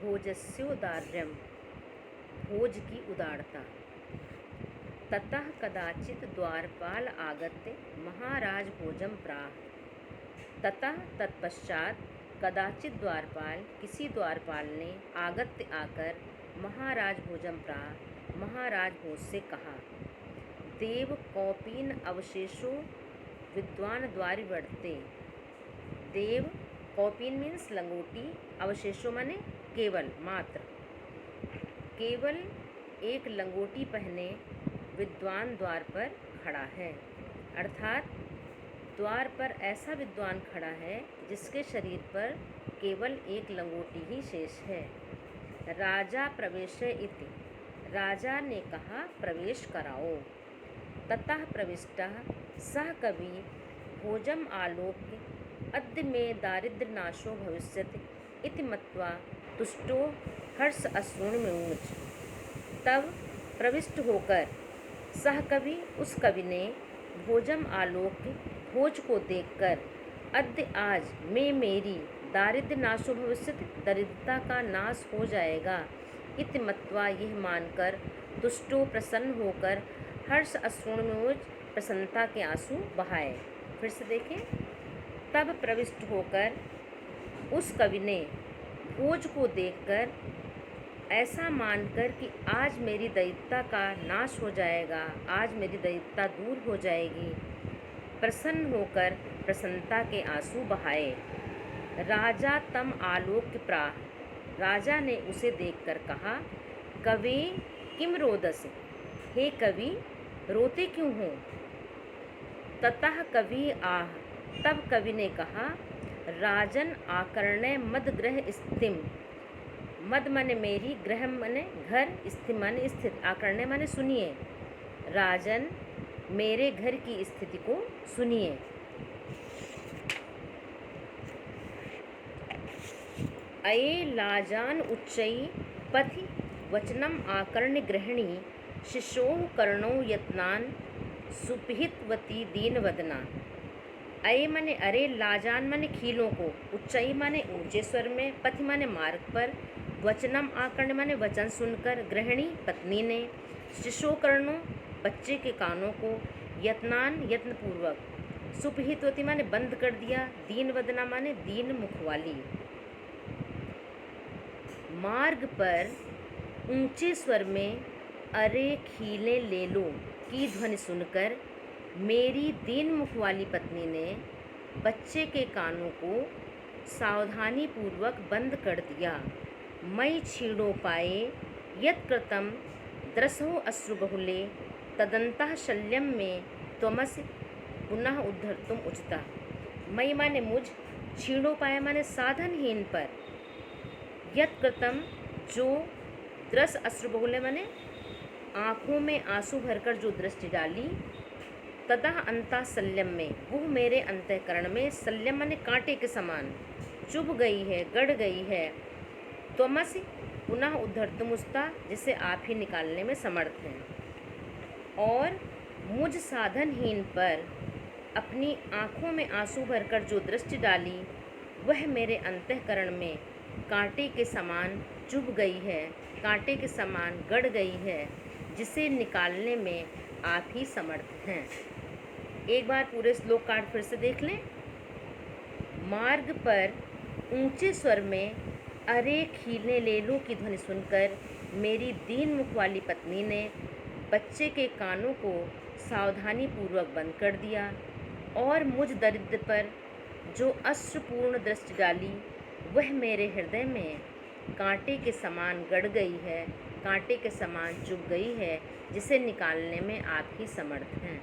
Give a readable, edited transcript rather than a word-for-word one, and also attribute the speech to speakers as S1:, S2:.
S1: भोजस्योदार्यं, भोज की उदारता। ततः कदाचित् द्वारपाल आगत्य महाराज भोजम प्राह। ततः तत्पश्चात कदाचित् द्वारपाल, किसी द्वारपाल ने आगत्य आकर महाराज भोजम प्राह, महाराज भोज से कहा। देव कौपीन अवशेषो विद्वान द्वारि बढ़ते। देव कौपीन मीन्स लंगोटी, अवशेषों माने केवल, मात्र। केवल एक लंगोटी पहने विद्वान द्वार पर खड़ा है, अर्थात द्वार पर ऐसा विद्वान खड़ा है जिसके शरीर पर केवल एक लंगोटी ही शेष है। राजा प्रवेशे इति, राजा ने कहा प्रवेश कराओ। ततः प्रविष्टः सः कवि भोजम आलोक्य अद्य में दारिद्र्य नाशो भविष्यति इति मत्वा तुष्टो हर्ष अश्रुणिमुच। तब प्रविष्ट होकर सह कवि, उस कवि ने भोजम आलोक्य, भोज को देखकर, अद्य आज में मेरी दारिद्र्य नाशो भविष्यति, दरिद्रता का नाश हो जाएगा, इति मत्वा यह मानकर, तुष्टो प्रसन्न होकर, हर्ष अश्रुणिमुच प्रसन्नता के आंसू बहाए। फिर से देखें। तब प्रविष्ट होकर उस कवि ने भोज को देखकर ऐसा मानकर कि आज मेरी दरिद्रता का नाश हो जाएगा, आज मेरी दरिद्रता दूर हो जाएगी, प्रसन्न होकर प्रसन्नता के आंसू बहाए। राजा तम आलोक्य प्राह, राजा ने उसे देखकर कहा, कवि किम रोदसी, हे कवि रोते क्यों हो। ततः कवि आह, तब कवि ने कहा, राजन आकर्ण्य मद ग्रह स्थितिम, मद माने मेरी, ग्रह माने घर, स्थिति माने स्थित, आकर्ण्य माने सुनिए, राजन मेरे घर की स्थिति को सुनिए। अये लाजान उच्चई पथि वचनम आकर्ण्य ग्रहणी, शिशोः कर्णो यत्नान सुपिहितवती दीनवदना। अये माने अरे, लाजान माने खीलों को, उच्चाई माने ऊंचे स्वर में, पथि माने मार्ग पर, वचनम आकर्ण माने वचन सुनकर, गृहिणी पत्नी ने, शिशो कर्णों बच्चे के कानों को, यत्नान यत्नपूर्वक, सुपहितवती माने बंद कर दिया, दीन वदना माने दीन मुख वाली। मार्ग पर ऊंचे स्वर में अरे खीले ले लो की ध्वनि सुनकर मेरी दीन मुख वाली पत्नी ने बच्चे के कानों को सावधानी पूर्वक बंद कर दिया। मई छीड़ो पाए यत् कृतम द्रसो अश्रुबहुले तदंतः शल्यम में त्वमसि पुनः उद्धर्तुम उचिता। मई माने मुझ, छीड़ो पाए माने साधनहीन पर, यत् कृतम जो, द्रस अश्रुबहुले माने आँखों में आंसू भरकर जो दृष्टि डाली, ततः अंता शल्यम में, वो मेरे अंतःकरण में, शल्यम माने कांटे के समान चुभ गई है, गड़ गई है, त्वमसि पुनः उद्धर्तुम उचिता, जिसे आप ही निकालने में समर्थ हैं। और मुझ साधनहीन पर अपनी आँखों में आंसू भरकर जो दृष्टि डाली, वह मेरे अंतःकरण में कांटे के समान चुभ गई है, कांटे के समान गड़ गई है, जिसे निकालने में आप ही समर्थ हैं। एक बार पूरे श्लोक का अर्थ फिर से देख लें। मार्ग पर ऊंचे स्वर में अरे खीले ले लो की ध्वनि सुनकर मेरी दीन मुख वाली पत्नी ने बच्चे के कानों को सावधानी पूर्वक बंद कर दिया, और मुझ दरिद्र पर जो अश्रुपूर्ण दृष्टि डाली, वह मेरे हृदय में कांटे के समान गड़ गई है, कांटे के समान चुभ गई है, जिसे निकालने में आप ही समर्थ हैं।